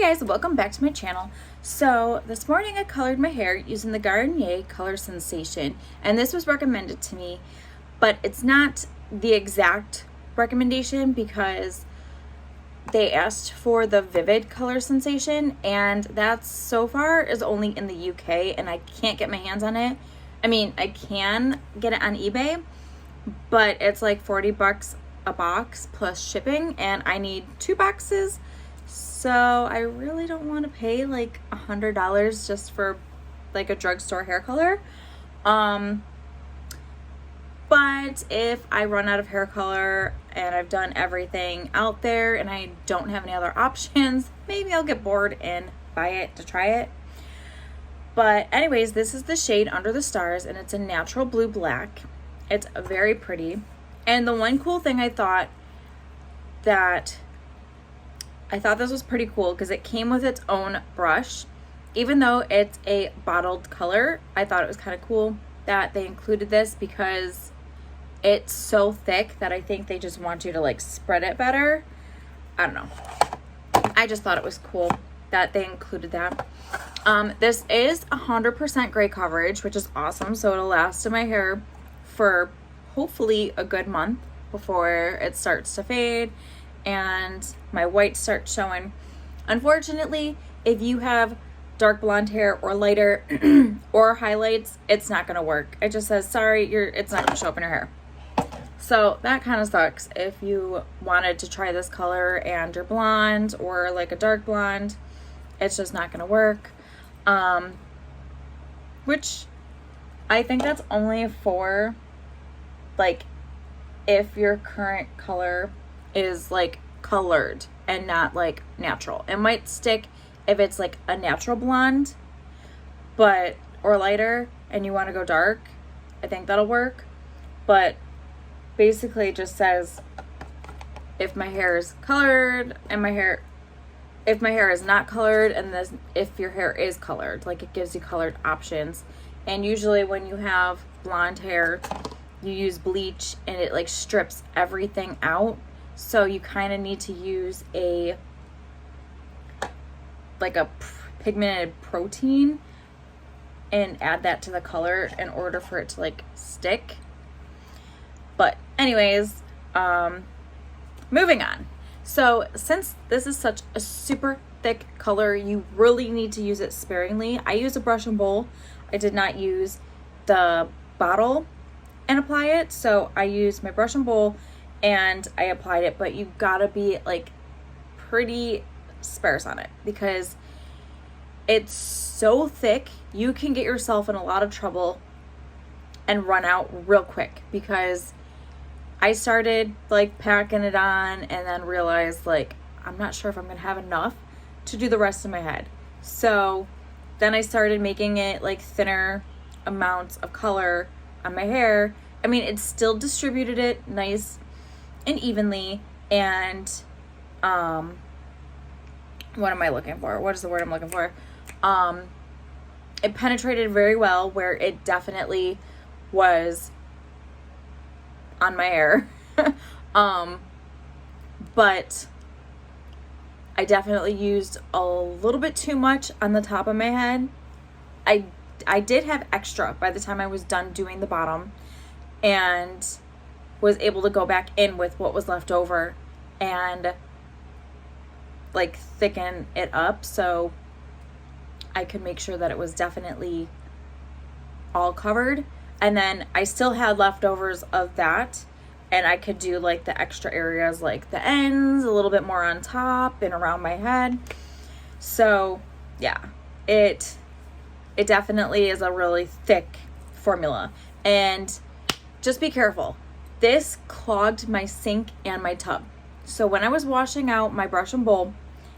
Hey guys, welcome back to my channel. So this morning I colored my hair using the Garnier Color Sensation, and this was recommended to me, but it's not the exact recommendation because they asked for the Vivid Color Sensation, and that so far is only in the UK and I can't get my hands on it. I mean, I can get it on eBay, but it's like 40 bucks a box plus shipping, and I need 2 boxes. So I really don't want to pay like $100 just for like a drugstore hair color. But if I run out of hair color and I've done everything out there and I don't have any other options, maybe I'll get bored and buy it to try it. But anyways, this is the shade Under the Stars, and it's a natural blue black. It's very pretty. And the one cool thing I thought this was pretty cool because it came with its own brush. Even though it's a bottled color, I thought it was kind of cool that they included this because it's so thick that I think they just want you to like spread it better. I don't know. I just thought it was cool that they included that. This is 100% gray coverage, which is awesome. So it'll last in my hair for hopefully a good month before it starts to fade and my white starts showing. Unfortunately, if you have dark blonde hair or lighter or highlights, it's not going to work. It just says, sorry, it's not going to show up in your hair. So that kind of sucks. If you wanted to try this color and you're blonde or like a dark blonde, it's just not going to work. Which I think that's only for like if your current color is like colored and not like natural. It might stick if it's like a natural blonde or lighter and you want to go dark. I think that'll work. But basically it just says if my hair is colored and if my hair is not colored, and if your hair is colored, like it gives you colored options. And usually when you have blonde hair, you use bleach and it like strips everything out. So you kind of need to use a pigmented protein and add that to the color in order for it to like stick. But anyways, moving on. So since this is such a super thick color, you really need to use it sparingly. I use a brush and bowl. I did not use the bottle and apply it. So I used my brush and bowl and I applied it, but you gotta be like pretty sparse on it because it's so thick. You can get yourself in a lot of trouble and run out real quick, because I started like packing it on and then realized like I'm not sure if I'm gonna have enough to do the rest of my head. So then I started making it like thinner amounts of color on my hair. I mean, it still distributed it nice and evenly, and what am I looking for? What is the word I'm looking for? It penetrated very well where it definitely was on my hair. But I definitely used a little bit too much on the top of my head. I did have extra by the time I was done doing the bottom, and was able to go back in with what was left over and like thicken it up so I could make sure that it was definitely all covered. And then I still had leftovers of that, and I could do like the extra areas like the ends, a little bit more on top and around my head. So yeah, it definitely is a really thick formula. And just be careful. This clogged my sink and my tub. So when I was washing out my brush and bowl,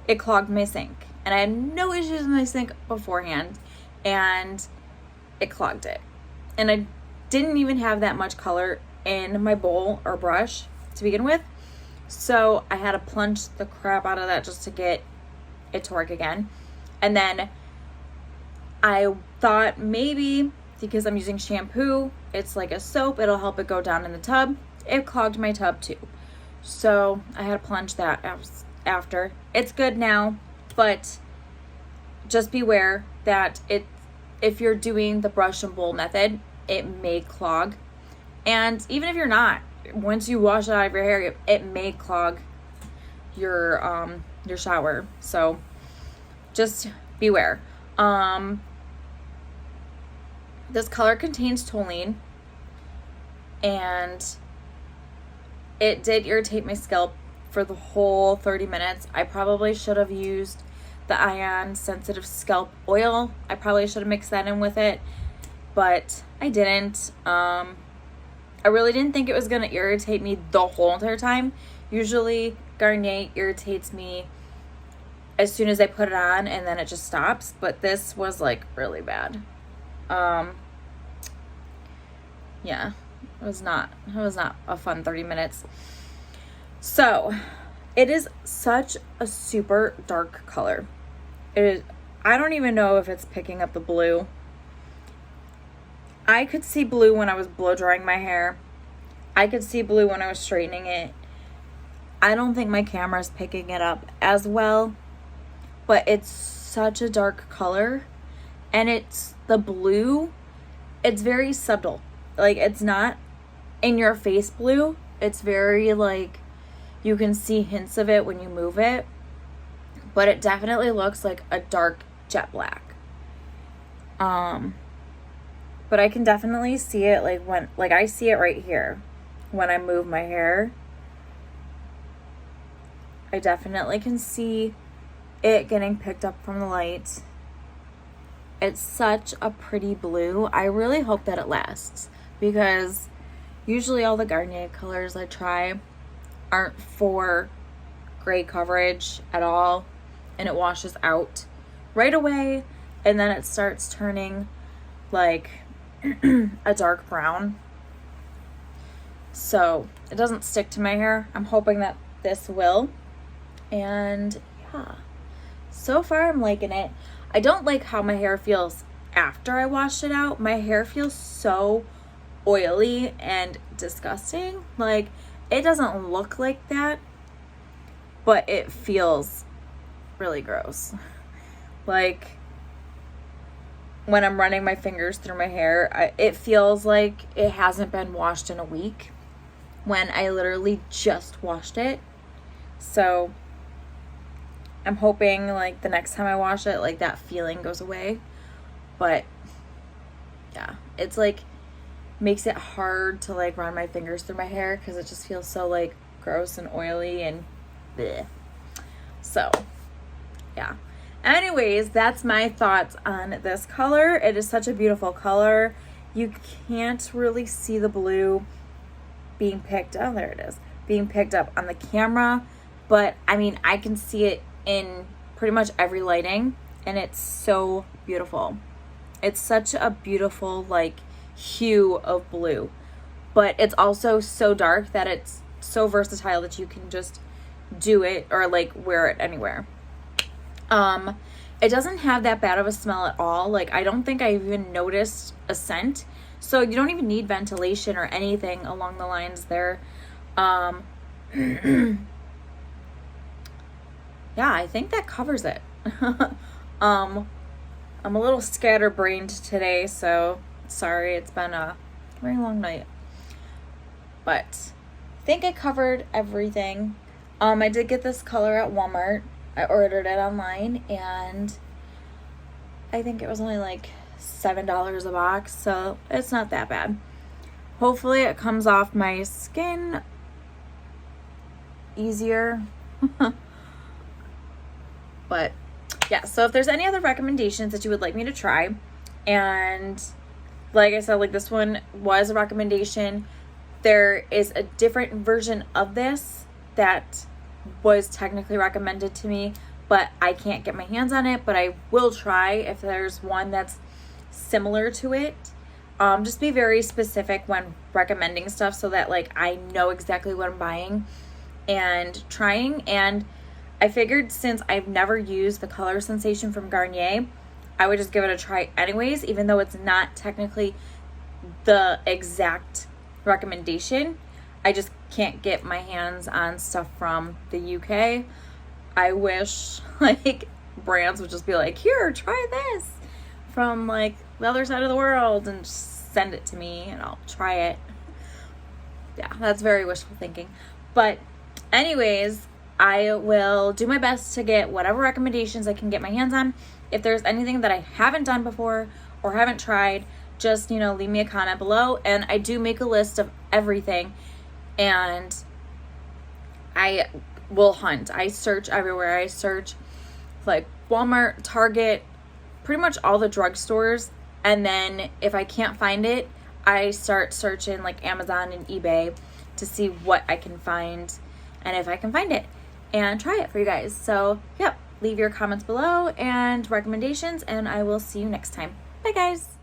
it clogged my sink. And I had no issues with my sink beforehand, and it clogged it. And I didn't even have that much color in my bowl or brush to begin with. So I had to plunge the crap out of that just to get it to work again. And then I thought maybe because I'm using shampoo, it's like a soap, it'll help it go down in the tub. It clogged my tub too. So I had to plunge that after. It's good now. but just beware that if you're doing the brush and bowl method, it may clog. And even if you're not, once you wash it out of your hair, it may clog your shower. So just beware. This color contains toluene, and it did irritate my scalp for the whole 30 minutes. I probably should have used the ion sensitive scalp oil. I probably should have mixed that in with it, but I didn't. I really didn't think it was going to irritate me the whole entire time. Usually Garnier irritates me as soon as I put it on, and then it just stops, but this was like really bad. Yeah, it was not a fun 30 minutes. So it is such a super dark color. It is, I don't even know if it's picking up the blue. I could see blue when I was blow drying my hair. I could see blue when I was straightening it. I don't think my camera's picking it up as well, but it's such a dark color, and it's the blue. It's very subtle. Like, it's not in your face blue. It's very, like, you can see hints of it when you move it, but it definitely looks like a dark jet black. But I can definitely see it, like, when, like, I see it right here when I move my hair. I definitely can see it getting picked up from the light. It's such a pretty blue. I really hope that it lasts, because usually all the Garnier colors I try aren't for gray coverage at all, and it washes out right away, and then it starts turning like a dark brown. So it doesn't stick to my hair. I'm hoping that this will. And yeah, so far I'm liking it. I don't like how my hair feels after I washed it out. My hair feels so oily and disgusting. Like, it doesn't look like that, but it feels really gross. Like, when I'm running my fingers through my hair, it feels like it hasn't been washed in a week when I literally just washed it. So I'm hoping, like, the next time I wash it, like, that feeling goes away. But yeah, it's like makes it hard to, like, run my fingers through my hair because it just feels so, like, gross and oily and bleh. So yeah, anyways, that's my thoughts on this color. It is such a beautiful color. You can't really see the blue being picked, oh, there it is, being picked up on the camera, but I mean, I can see it in pretty much every lighting, and it's so beautiful. It's such a beautiful, like, hue of blue, but it's also so dark that it's so versatile that you can just do it or, like, wear it anywhere. It doesn't have that bad of a smell at all. Like, I don't think I even noticed a scent, so you don't even need ventilation or anything along the lines there. Yeah, I think that covers it. I'm a little scatterbrained today, so sorry, it's been a very long night. But I think I covered everything. I did get this color at Walmart. I ordered it online, and I think it was only like $7 a box, so it's not that bad. Hopefully it comes off my skin easier. But yeah, so if there's any other recommendations that you would like me to try, and like I said, like, this one was a recommendation. There is a different version of this that was technically recommended to me, but I can't get my hands on it, but I will try if there's one that's similar to it. Just be very specific when recommending stuff so that, like, I know exactly what I'm buying and trying. And I figured since I've never used the Color Sensation from Garnier, I would just give it a try anyways, even though it's not technically the exact recommendation. I just can't get my hands on stuff from the UK. I wish, like, brands would just be like, here, try this from like the other side of the world and just send it to me and I'll try it. Yeah, that's very wishful thinking. But anyways, I will do my best to get whatever recommendations I can get my hands on. If there's anything that I haven't done before or haven't tried, just, leave me a comment below. And I do make a list of everything, and I will hunt. I search everywhere. I search like Walmart, Target, pretty much all the drugstores. And then if I can't find it, I start searching like Amazon and eBay to see what I can find and if I can find it and try it for you guys. So, yep, leave your comments below and recommendations, and I will see you next time. Bye, guys.